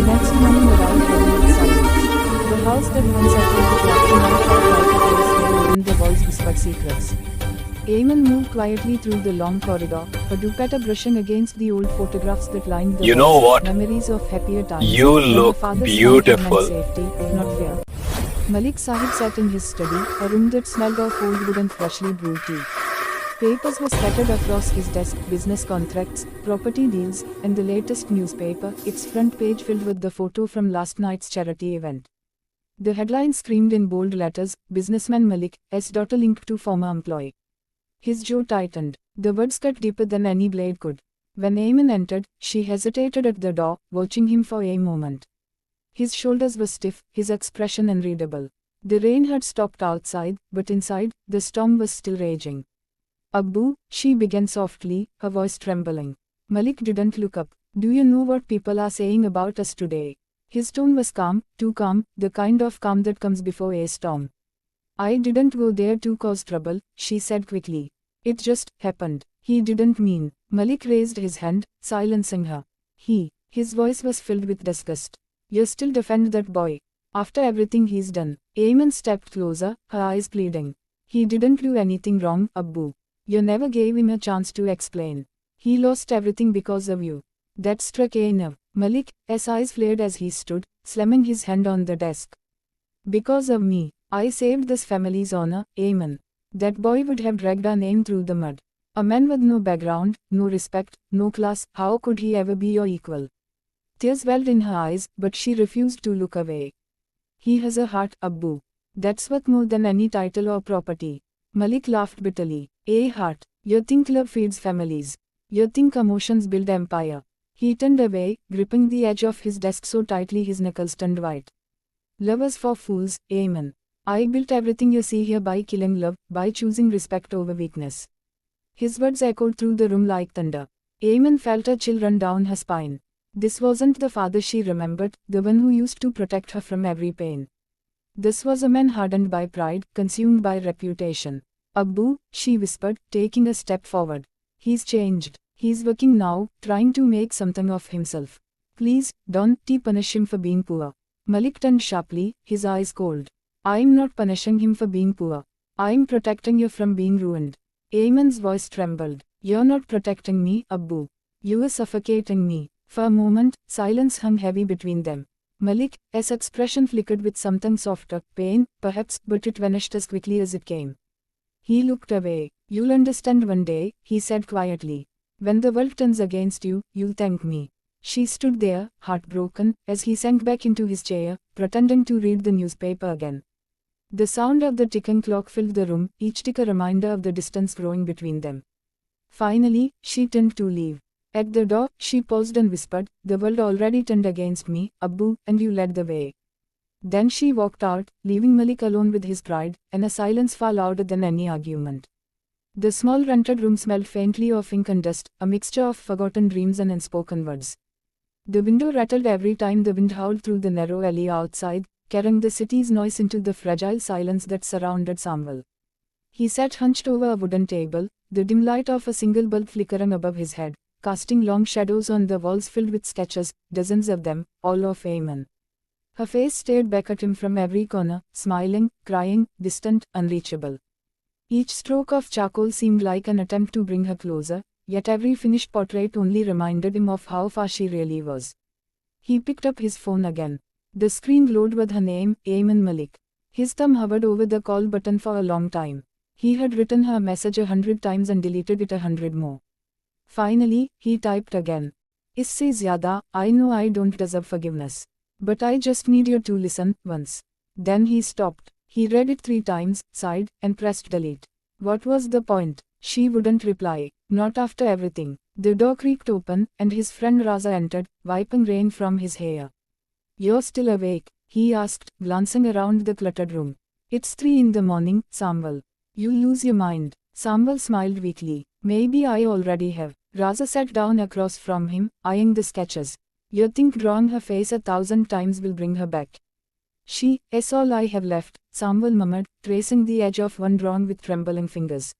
Next morning arrived heavy with silence. The house that once echoed the clock now felt like a place wherein the walls whispered secrets. Eamon moved quietly through the long corridor, her dupatta brushing against the old photographs that lined the You know walls, what? memories of happier times. You when her look father's smile beautiful. meant safety, not fear. Malik Sahib sat in his study, a room that smelled of old wood and freshly brewed tea. Papers were scattered across his desk, business contracts, property deals, and the latest newspaper, its front page filled with the photo from last night's charity event. The headline screamed in bold letters, "Businessman Malik, S. Linked to former employee." His jaw tightened. The words cut deeper than any blade could. When Eamon entered, she hesitated at the door, watching him for a moment. His shoulders were stiff, his expression unreadable. The rain had stopped outside, but inside, the storm was still raging. "Abbu," she began softly, her voice trembling. Malik didn't look up. "Do you know what people are saying about us today?" His tone was calm, too calm, the kind of calm that comes before a storm. "I didn't go there to cause trouble," she said quickly. "It just happened." He didn't mean. Malik raised his hand, silencing her. His voice was filled with disgust. "You still defend that boy? After everything he's done?" Eamon stepped closer, her eyes pleading. "He didn't do anything wrong, Abbu. You never gave him a chance to explain. He lost everything because of you." That struck a nerve. Malik's eyes flared as he stood, slamming his hand on the desk. "Because of me. I saved this family's honor, Eamon. That boy would have dragged our name through the mud. A man with no background, no respect, no class, how could he ever be your equal?" Tears welled in her eyes, but she refused to look away. "He has a heart, Abbu. That's worth more than any title or property." Malik laughed bitterly. "A heart? You think love feeds families? You think emotions build empire?" He turned away, gripping the edge of his desk so tightly his knuckles turned white. "Love is for fools, Eamon. I built everything you see here by killing love, by choosing respect over weakness." His words echoed through the room like thunder. Eamon felt a chill run down her spine. This wasn't the father she remembered, the one who used to protect her from every pain. This was a man hardened by pride, consumed by reputation. "Abbu," she whispered, taking a step forward. "He's changed. He's working now, trying to make something of himself. Please, don't punish him for being poor." Malik turned sharply, his eyes cold. "I'm not punishing him for being poor. I'm protecting you from being ruined." Eamon's voice trembled. "You're not protecting me, Abbu. You are suffocating me." For a moment, silence hung heavy between them. Malik's expression flickered with something softer, pain, perhaps, but it vanished as quickly as it came. He looked away. "You'll understand one day," he said quietly. "When the world turns against you, you'll thank me." She stood there, heartbroken, as he sank back into his chair, pretending to read the newspaper again. The sound of the ticking clock filled the room, each tick a reminder of the distance growing between them. Finally, she turned to leave. At the door, she paused and whispered, "The world already turned against me, Abbu, and you led the way." Then she walked out, leaving Malik alone with his pride, and a silence far louder than any argument. The small rented room smelled faintly of ink and dust, a mixture of forgotten dreams and unspoken words. The window rattled every time the wind howled through the narrow alley outside, carrying the city's noise into the fragile silence that surrounded Samwell. He sat hunched over a wooden table, the dim light of a single bulb flickering above his head, casting long shadows on the walls filled with sketches, dozens of them, all of Eamon. Her face stared back at him from every corner, smiling, crying, distant, unreachable. Each stroke of charcoal seemed like an attempt to bring her closer, yet every finished portrait only reminded him of how far she really was. He picked up his phone again. The screen glowed with her name, Eamon Malik. His thumb hovered over the call button for a long time. He had written her a message 100 times and deleted it 100 more. Finally, he typed again. "Isse zyada, I know I don't deserve forgiveness. But I just need you to listen, once." Then he stopped. He read it 3 times, sighed, and pressed delete. What was the point? She wouldn't reply. Not after everything. The door creaked open, and his friend Raza entered, wiping rain from his hair. "You're still awake?" he asked, glancing around the cluttered room. "It's 3 in the morning, Samwell. You'll lose your mind." Samwell smiled weakly. "Maybe I already have." Raza sat down across from him, eyeing the sketches. "You think drawing her face 1,000 times will bring her back?" "She's all I have left," Samwell murmured, tracing the edge of one drawing with trembling fingers.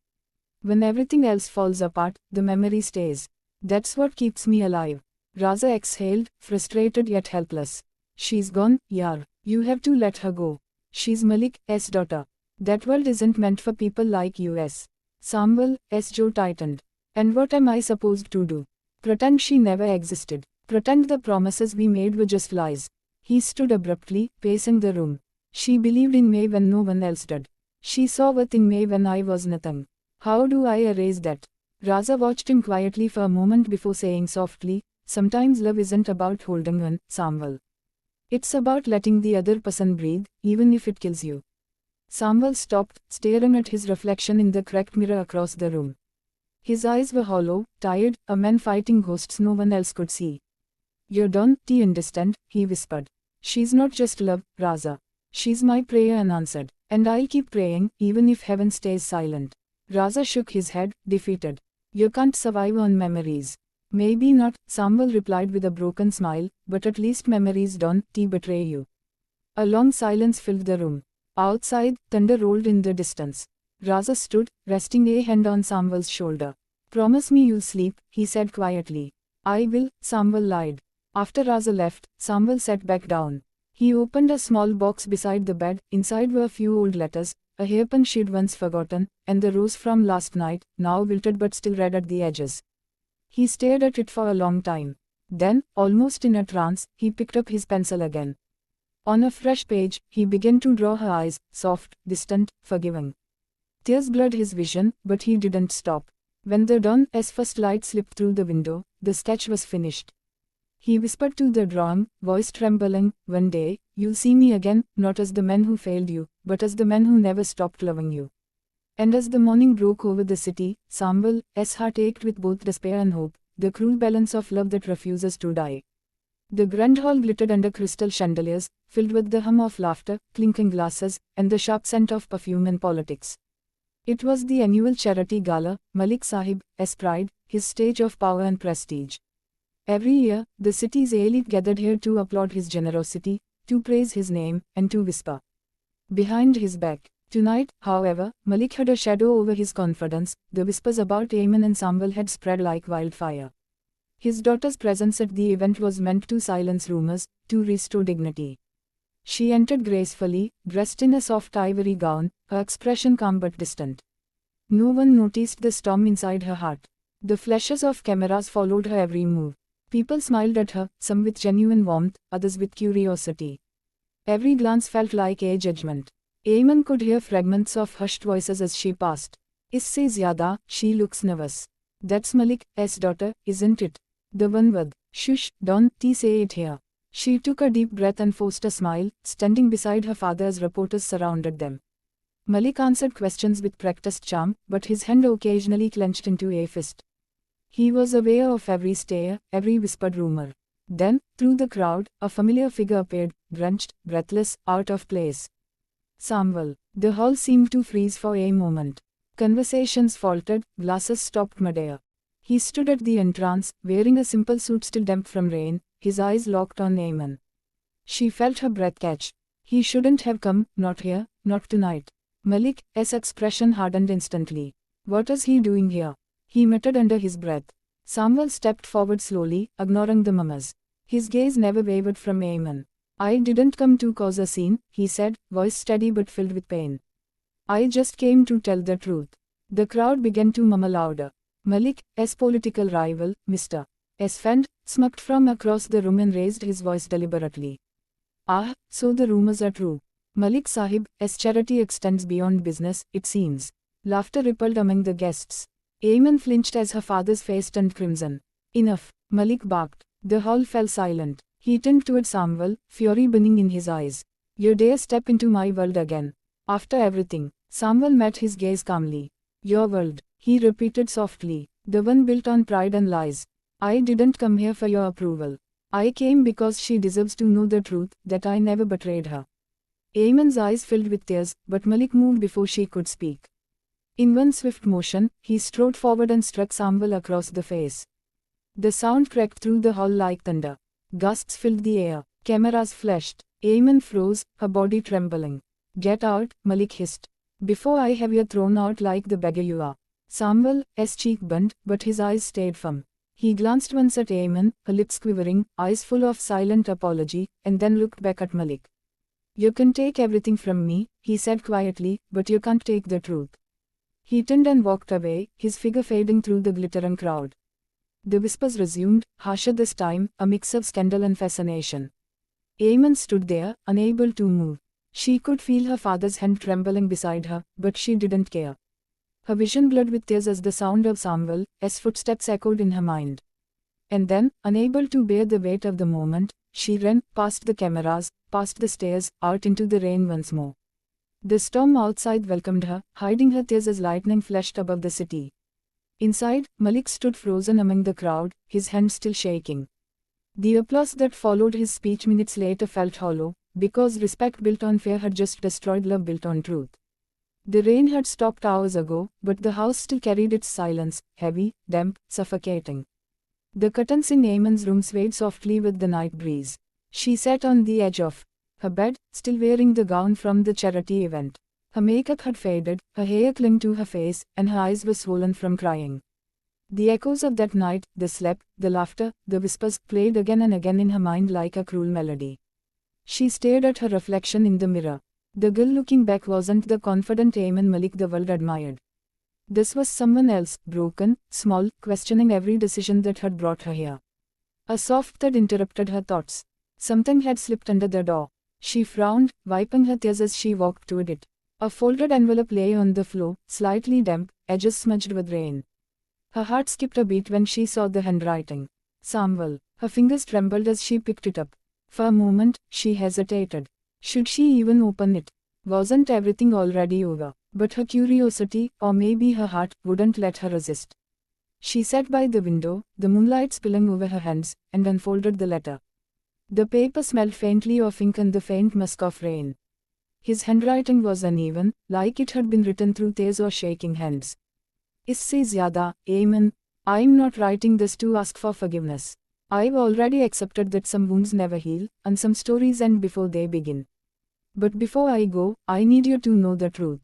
"When everything else falls apart, the memory stays. That's what keeps me alive." Raza exhaled, frustrated yet helpless. She's gone, Yar. You have to let her go. She's Malik's daughter. That world isn't meant for people like us. Sambal's jaw tightened. And what am I supposed to do? Pretend she never existed. Pretend the promises we made were just lies. He stood abruptly, pacing the room. She believed in me when no one else did. She saw worth in me when I was nothing. How do I erase that? Raza watched him quietly for a moment before saying softly, sometimes love isn't about holding on, Sambal. It's about letting the other person breathe, even if it kills you. Sambal stopped, staring at his reflection in the cracked mirror across the room. His eyes were hollow, tired, a man fighting ghosts no one else could see. You're done, do you understand? He whispered. She's not just love, Raza. She's my prayer unanswered. And I'll keep praying, even if heaven stays silent. Raza shook his head, defeated. You can't survive on memories. Maybe not, Sambal replied with a broken smile, but at least memories don't betray you. A long silence filled the room. Outside, thunder rolled in the distance. Raza stood, resting a hand on Sambal's shoulder. Promise me you'll sleep, he said quietly. I will, Sambal lied. After Raza left, Sambal sat back down. He opened a small box beside the bed, inside were a few old letters, a hairpin she'd once forgotten, and the rose from last night, now wilted but still red at the edges. He stared at it for a long time. Then, almost in a trance, he picked up his pencil again. On a fresh page, he began to draw her eyes, soft, distant, forgiving. Tears blurred his vision, but he didn't stop. When the dawn's first light slipped through the window, the sketch was finished. He whispered to the drawing, voice trembling, one day, you'll see me again, not as the man who failed you, but as the man who never stopped loving you. And as the morning broke over the city, Sambal's heart ached with both despair and hope, the cruel balance of love that refuses to die. The grand hall glittered under crystal chandeliers, filled with the hum of laughter, clinking glasses, and the sharp scent of perfume and politics. It was the annual charity gala, Malik Sahib's pride, his stage of power and prestige. Every year, the city's elite gathered here to applaud his generosity, to praise his name, and to whisper behind his back. Tonight, however, Malik had a shadow over his confidence. The whispers about Ayman and Sambal had spread like wildfire. His daughter's presence at the event was meant to silence rumors, to restore dignity. She entered gracefully, dressed in a soft ivory gown, her expression calm but distant. No one noticed the storm inside her heart. The flashes of cameras followed her every move. People smiled at her, some with genuine warmth, others with curiosity. Every glance felt like a judgment. Ayman could hear fragments of hushed voices as she passed. Isse zyada, she looks nervous. That's Malik's daughter, isn't it? The one with, shush, don't say it here. She took a deep breath and forced a smile, standing beside her father as reporters surrounded them. Malik answered questions with practiced charm, but his hand occasionally clenched into a fist. He was aware of every stare, every whispered rumor. Then, through the crowd, a familiar figure appeared, drenched, breathless, out of place. Sambal. The hall seemed to freeze for a moment. Conversations faltered, glasses stopped midair. He stood at the entrance, wearing a simple suit still damp from rain, his eyes locked on Ayman. She felt her breath catch. He shouldn't have come, not here, not tonight. Malik's expression hardened instantly. What is he doing here? He muttered under his breath. Sambal stepped forward slowly, ignoring the murmurs. His gaze never wavered from Ayman. I didn't come to cause a scene, he said, voice steady but filled with pain. I just came to tell the truth. The crowd began to murmur louder. Malik's political rival, Mr. Esfand, smirked from across the room and raised his voice deliberately. Ah, so the rumors are true. Malik Sahib's charity extends beyond business, it seems. Laughter rippled among the guests. Ayman flinched as her father's face turned crimson. Enough, Malik barked. The hall fell silent. He turned toward Sambal, fury burning in his eyes. You dare step into my world again. After everything, Sambal met his gaze calmly. Your world, he repeated softly, the one built on pride and lies. I didn't come here for your approval. I came because she deserves to know the truth, that I never betrayed her. Ayman's eyes filled with tears, but Malik moved before she could speak. In one swift motion, he strode forward and struck Sambal across the face. The sound cracked through the hall like thunder. Gusts filled the air. Cameras flashed. Ayman froze, her body trembling. Get out, Malik hissed. Before I have you thrown out like the beggar you are. Sambal's cheek burned, but his eyes stayed firm. He glanced once at Ayman, her lips quivering, eyes full of silent apology, and then looked back at Malik. "You can take everything from me," he said quietly, "but you can't take the truth." He turned and walked away, his figure fading through the glittering crowd. The whispers resumed, harsher this time, a mix of scandal and fascination. Ayman stood there, unable to move. She could feel her father's hand trembling beside her, but she didn't care. Her vision blurred with tears as the sound of Samwell's footsteps echoed in her mind. And then, unable to bear the weight of the moment, she ran, past the cameras, past the stairs, out into the rain once more. The storm outside welcomed her, hiding her tears as lightning flashed above the city. Inside, Malik stood frozen among the crowd, his hands still shaking. The applause that followed his speech minutes later felt hollow, because respect built on fear had just destroyed love built on truth. The rain had stopped hours ago, but the house still carried its silence, heavy, damp, suffocating. The curtains in Ayman's room swayed softly with the night breeze. She sat on the edge of her bed, still wearing the gown from the charity event. Her makeup had faded, her hair clung to her face, and her eyes were swollen from crying. The echoes of that night, the slap, the laughter, the whispers, played again and again in her mind like a cruel melody. She stared at her reflection in the mirror. The girl looking back wasn't the confident Ayman Malik the world admired. This was someone else, broken, small, questioning every decision that had brought her here. A soft thud interrupted her thoughts. Something had slipped under the door. She frowned, wiping her tears as she walked toward it. A folded envelope lay on the floor, slightly damp, edges smudged with rain. Her heart skipped a beat when she saw the handwriting. Samwell. Her fingers trembled as she picked it up. For a moment, she hesitated. Should she even open it? Wasn't everything already over? But her curiosity, or maybe her heart, wouldn't let her resist. She sat by the window, the moonlight spilling over her hands, and unfolded the letter. The paper smelled faintly of ink and the faint musk of rain. His handwriting was uneven, like it had been written through tears or shaking hands. "Isse zyada, Ayman. I'm not writing this to ask for forgiveness. I've already accepted that some wounds never heal, and some stories end before they begin. But before I go, I need you to know the truth.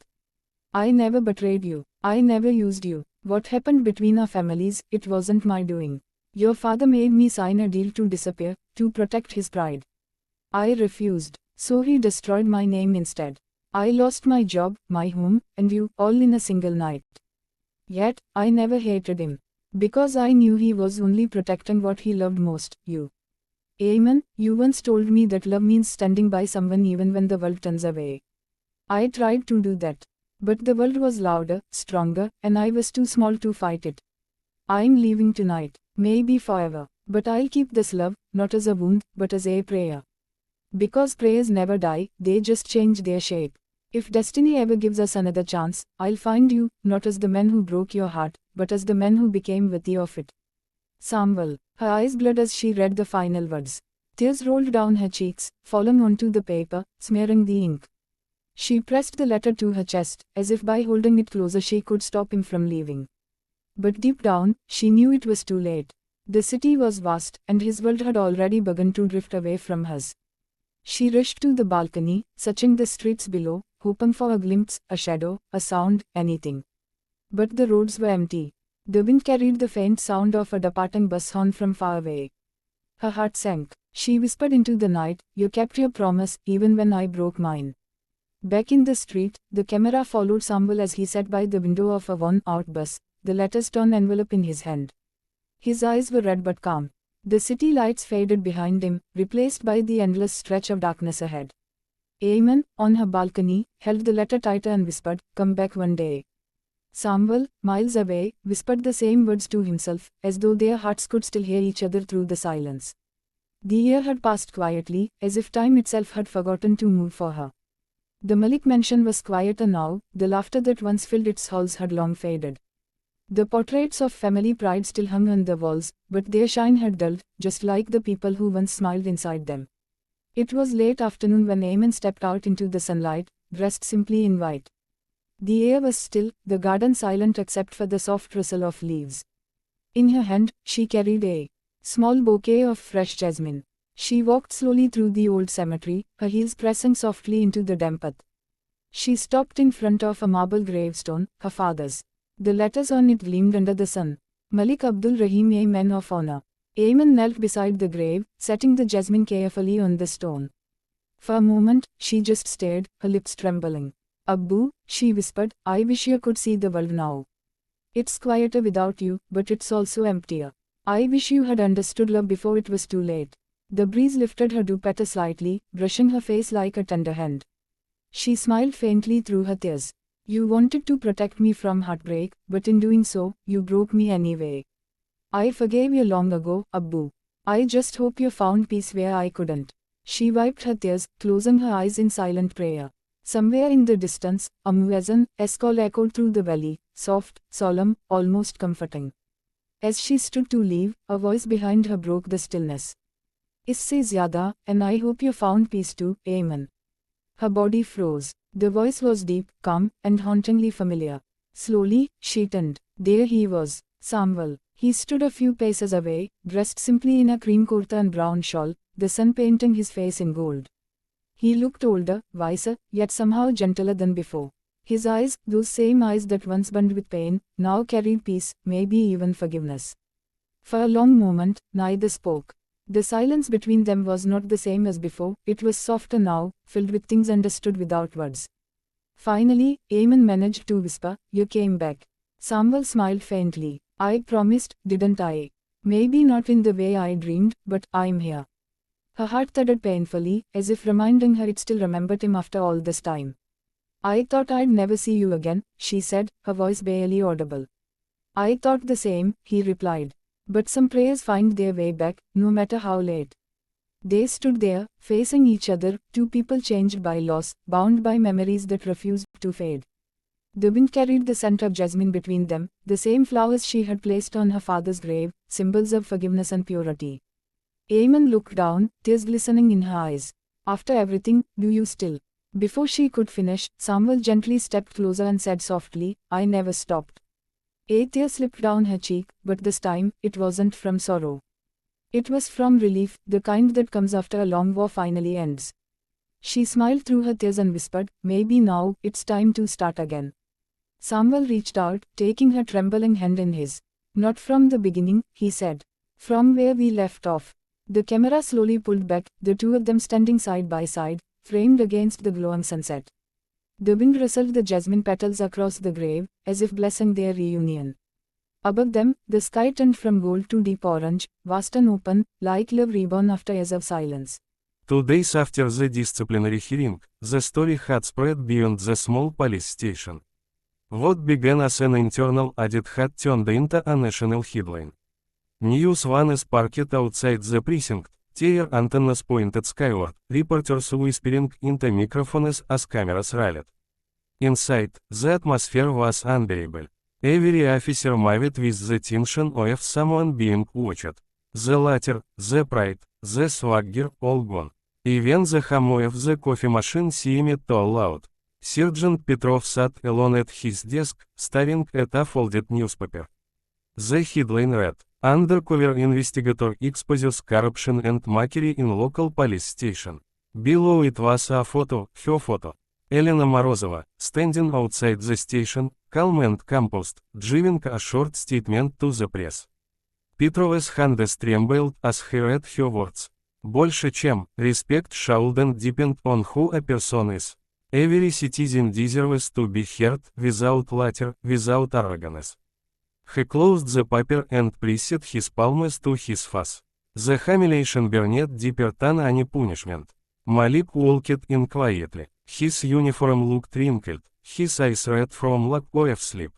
I never betrayed you. I never used you. What happened between our families, it wasn't my doing. Your father made me sign a deal to disappear, to protect his pride. I refused, so he destroyed my name instead. I lost my job, my home, and you, all in a single night. Yet, I never hated him. Because I knew he was only protecting what he loved most, you. Ayman, you once told me that love means standing by someone even when the world turns away. I tried to do that. But the world was louder, stronger, and I was too small to fight it. I'm leaving tonight, maybe forever, but I'll keep this love, not as a wound, but as a prayer. Because prayers never die, they just change their shape. If destiny ever gives us another chance, I'll find you, not as the man who broke your heart, but as the man who became worthy of it. Samwell. Her eyes blurred as she read the final words. Tears rolled down her cheeks, falling onto the paper, smearing the ink. She pressed the letter to her chest, as if by holding it closer she could stop him from leaving. But deep down, she knew it was too late. The city was vast, and his world had already begun to drift away from hers. She rushed to the balcony, searching the streets below, hoping for a glimpse, a shadow, a sound, anything. But the roads were empty. The wind carried the faint sound of a departing bus horn from far away. Her heart sank. She whispered into the night, "You kept your promise, even when I broke mine." Back in the street, the camera followed Samwell as he sat by the window of a worn-out bus, the letters-torn envelope in his hand. His eyes were red but calm. The city lights faded behind him, replaced by the endless stretch of darkness ahead. Ayman, on her balcony, held the letter tighter and whispered, "Come back one day." Samwell, miles away, whispered the same words to himself, as though their hearts could still hear each other through the silence. The year had passed quietly, as if time itself had forgotten to move for her. The Malik mansion was quieter now, the laughter that once filled its halls had long faded. The portraits of family pride still hung on the walls, but their shine had dulled, just like the people who once smiled inside them. It was late afternoon when Ayman stepped out into the sunlight, dressed simply in white. The air was still, the garden silent except for the soft rustle of leaves. In her hand, she carried a small bouquet of fresh jasmine. She walked slowly through the old cemetery, her heels pressing softly into the damp earth. She stopped in front of a marble gravestone, her father's. The letters on it gleamed under the sun. Malik Abdul Rahim, a man of honor. Ayman knelt beside the grave, setting the jasmine carefully on the stone. For a moment, she just stared, her lips trembling. Abbu, she whispered, I wish you could see the world now. It's quieter without you, but it's also emptier. I wish you had understood love before it was too late. The breeze lifted her dupatta slightly, brushing her face like a tender hand. She smiled faintly through her tears. You wanted to protect me from heartbreak, but in doing so, you broke me anyway. I forgave you long ago, Abbu. I just hope you found peace where I couldn't. She wiped her tears, closing her eyes in silent prayer. Somewhere in the distance, a muezzin's call echoed through the valley, soft, solemn, almost comforting. As she stood to leave, a voice behind her broke the stillness. Isse zyada, and I hope you found peace too, Ayman. Her body froze. The voice was deep, calm, and hauntingly familiar. Slowly, she turned. There he was, Samval. He stood a few paces away, dressed simply in a cream kurta and brown shawl, the sun painting his face in gold. He looked older, wiser, yet somehow gentler than before. His eyes, those same eyes that once burned with pain, now carried peace, maybe even forgiveness. For a long moment, neither spoke. The silence between them was not the same as before, it was softer now, filled with things understood without words. Finally, Ayman managed to whisper, You came back. Samval smiled faintly. I promised, didn't I? Maybe not in the way I dreamed, but I'm here. Her heart thudded painfully, as if reminding her it still remembered him after all this time. I thought I'd never see you again, she said, her voice barely audible. I thought the same, he replied. But some prayers find their way back, no matter how late. They stood there, facing each other, two people changed by loss, bound by memories that refused to fade. The wind carried the scent of jasmine between them, the same flowers she had placed on her father's grave, symbols of forgiveness and purity. Ayman looked down, tears glistening in her eyes. After everything, do you still? Before she could finish, Samval gently stepped closer and said softly, I never stopped. A tear slipped down her cheek, but this time, it wasn't from sorrow. It was from relief, the kind that comes after a long war finally ends. She smiled through her tears and whispered, maybe now, it's time to start again. Samval reached out, taking her trembling hand in his. Not from the beginning, he said. From where we left off. The camera slowly pulled back, the two of them standing side by side, framed against the glowing sunset. The wind rustled the jasmine petals across the grave, as if blessing their reunion. Above them, the sky turned from gold to deep orange, vast and open, like love reborn after years of silence. 2 days after the disciplinary hearing, the story had spread beyond the small police station. What began as an internal audit had turned into a national headline. News vans parked outside the precinct, their antennas pointed skyward, reporters whispering into microphones as cameras rallied. Inside, the atmosphere was unbearable. Every officer moved with the tension of someone being watched. The laughter, the pride, the swagger, all gone. Even the hum of the coffee machine seemed too loud. Sergeant Petrov sat alone at his desk, staring at a folded newspaper. The headline read, Undercover investigator exposes corruption and mockery in local police station. Below it was a photo, her photo. Elena Morozova, standing outside the station, calm and composed, giving a short statement to the press. Petrov's hands trembled as he read her words. Больше чем, respect shouldn't depend on who a person is. Every citizen deserves to be heard, without laughter, without arrogance. He closed the paper and pressed his palms to his face. The humiliation burned deeper than any punishment. Malik walked in quietly. His uniform looked wrinkled, his eyes red from lack of sleep.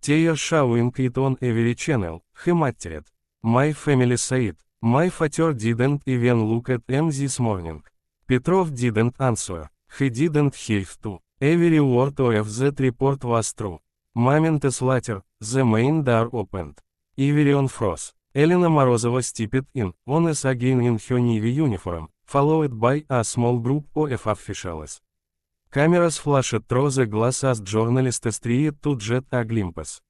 Tears showing it on every channel, he muttered. My family said, my father didn't even look at them this morning. Petrov didn't answer, he didn't have to. Every word of that report was true. Moments later, the main door opened. Everyone froze. Elena Morozova stepped in, once again in her navy uniform, followed by a small group of officials. Cameras flashed through the glass as journalists tried to get a glimpse.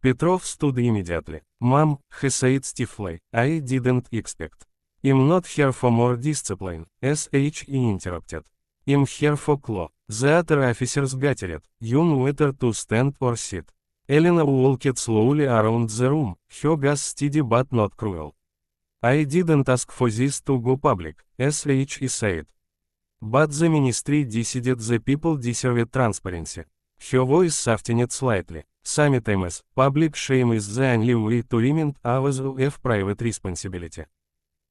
Petrov stood immediately. Mom, he said stiffly, I didn't expect. I'm not here for more discipline, SHE interrupted. I'm here for law. The other officers guttered, you know whether to stand or sit. Elena walked slowly around the room, her gaze steady but not cruel. I didn't ask for this to go public, as he said. But the ministry decided the people deserved transparency. Her voice softened slightly. Sometimes, public shame is the only way to remind others of private responsibility.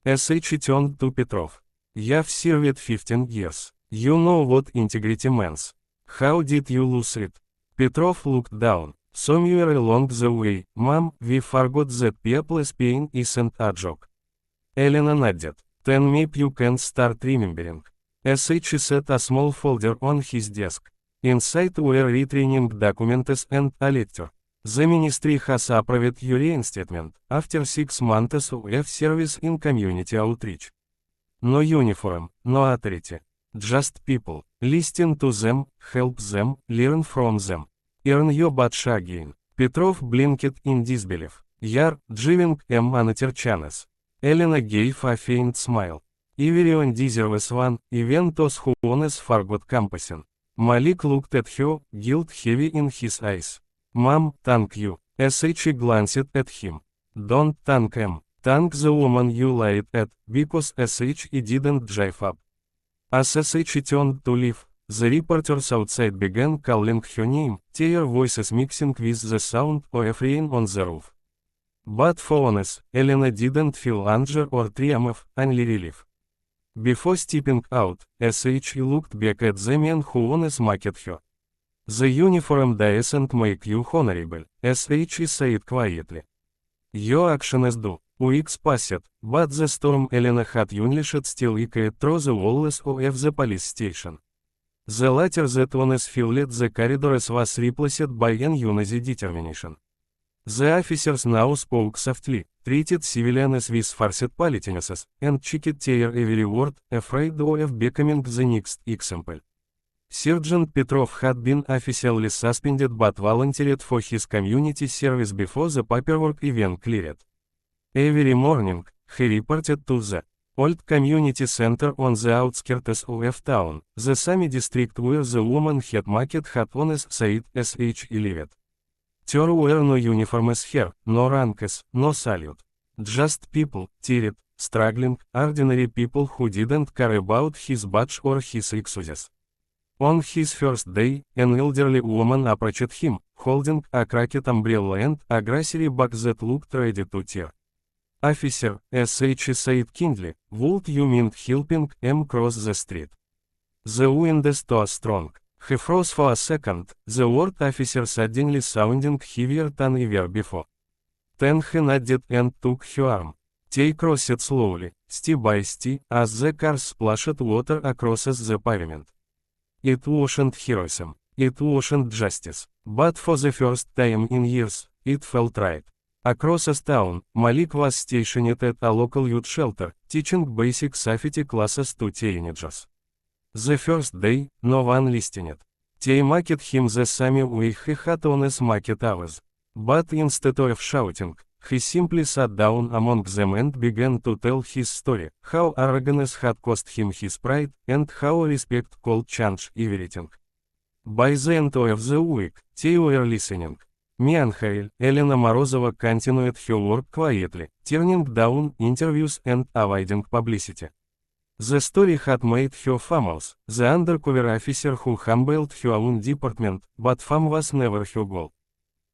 SH turned to Petrov. You've served 15 years. You know what integrity means. How did you lose it? Petrov looked down. Somewhere along the way, Mom, we forgot that people's pain isn't a joke. Elena nodded. Then maybe you can start remembering. SH set a small folder on his desk. Inside were retraining documents and a letter. The ministry has approved your reinstatement after 6 months of service in community outreach. No uniform, no authority. Just people. Listen to them, help them, learn from them. Earn your badge again. Petrov blinked in disbelief. You're giving another chance. Elena gave a faint smile. Everyone deserves one, even those who once forgot compassion. Malik looked at her, guilt heavy in his eyes. Mom, thank you. SH glanced at him. Don't thank him. Thank the woman you lied at, because SH didn't drive up. As SH turned to leave, the reporters outside began calling her name, their voices mixing with the sound of rain on the roof. But for once, Elena didn't feel anger or triumph, only relief. Before stepping out, SH looked back at the man who once mocked her. The uniform doesn't make you honorable, SH said quietly. Your actions do. Weeks passed, but the storm Elena had unleashed still echoed through the walls of the police station. The latter that once filled the corridors was replaced by an uneasy determination. The officers now spoke softly, treated civilians with forced politeness, and checked their every word, afraid of becoming the next example. Sergeant Petrov had been officially suspended but volunteered for his community service before the paperwork even cleared. Every morning, he reported to the old community center on the outskirts of town, the same district where the woman had mocked had once said SH lived. There were no uniforms here, no ranks, no salute. Just people, tired, struggling, ordinary people who didn't care about his badge or his excuses. On his first day, an elderly woman approached him, holding a cracked umbrella and a grocery bag that looked ready to tear. Officer, SH said kindly, would you mind helping him cross the street? The wind is too strong. He froze for a second, the word officer suddenly sounding heavier than ever before. Then he nodded and took her arm. They crossed slowly, step by step, as the cars splashed water across the pavement. It wasn't heroism, it wasn't justice, but for the first time in years, it felt right. Across town, Malik was stationed at a local youth shelter, teaching basic safety classes to teenagers. The first day, no one listened. They mocked him the same way he had once mocked others. But instead of shouting, he simply sat down among them and began to tell his story, how arrogance had cost him his pride, and how respect could change everything. By the end of the week, they were listening. Meanwhile, Elena Morozova continued her work quietly, turning down interviews and avoiding publicity. The story had made her famous, the undercover officer who humbled her own department, but fame was never her goal.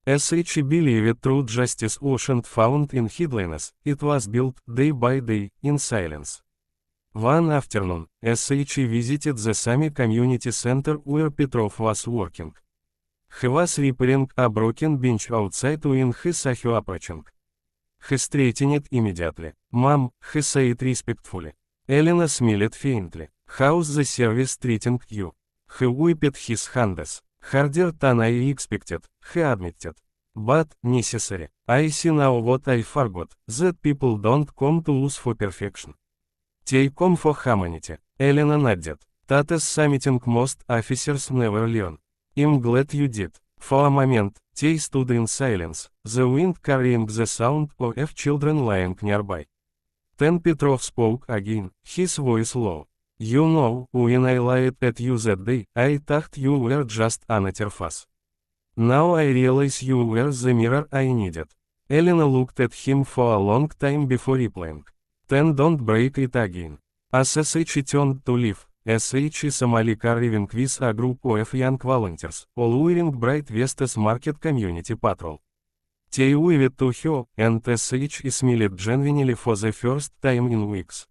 SH believed true justice wasn't found in headlines, it was built, day by day, in silence. One afternoon, SH visited the same community center where Petrov was working. He was repairing a broken bench outside when he saw her approaching. He straightened it immediately. Mom, he said respectfully. Elena smiled faintly. How's the service treating you? He wiped his hands. Harder than I expected, he admitted. But, necessary. I see now what I forgot, that people don't come to us for perfection. They come for humanity. Elena nodded. That is something most officers never learn. I'm glad you did. For a moment, they stood in silence, the wind carrying the sound of children lying nearby. Then Petrov spoke again, his voice low. You know, when I lied at you that day, I thought you were just another fuss. Now I realize you were the mirror I needed. Elena looked at him for a long time before replying. Then don't break it again. As SH turned to leave, SH is Malika arriving with a group of young volunteers, all wearing bright vests marked community patrol. They waved to her, and SH smiled genuinely for the first time in weeks.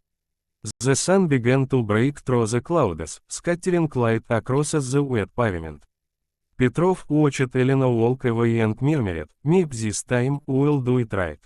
The sun began to break through the clouds, scattering light across the wet pavement. Petrov watched Elena walk away and murmured, "Maybe this time we'll do it right."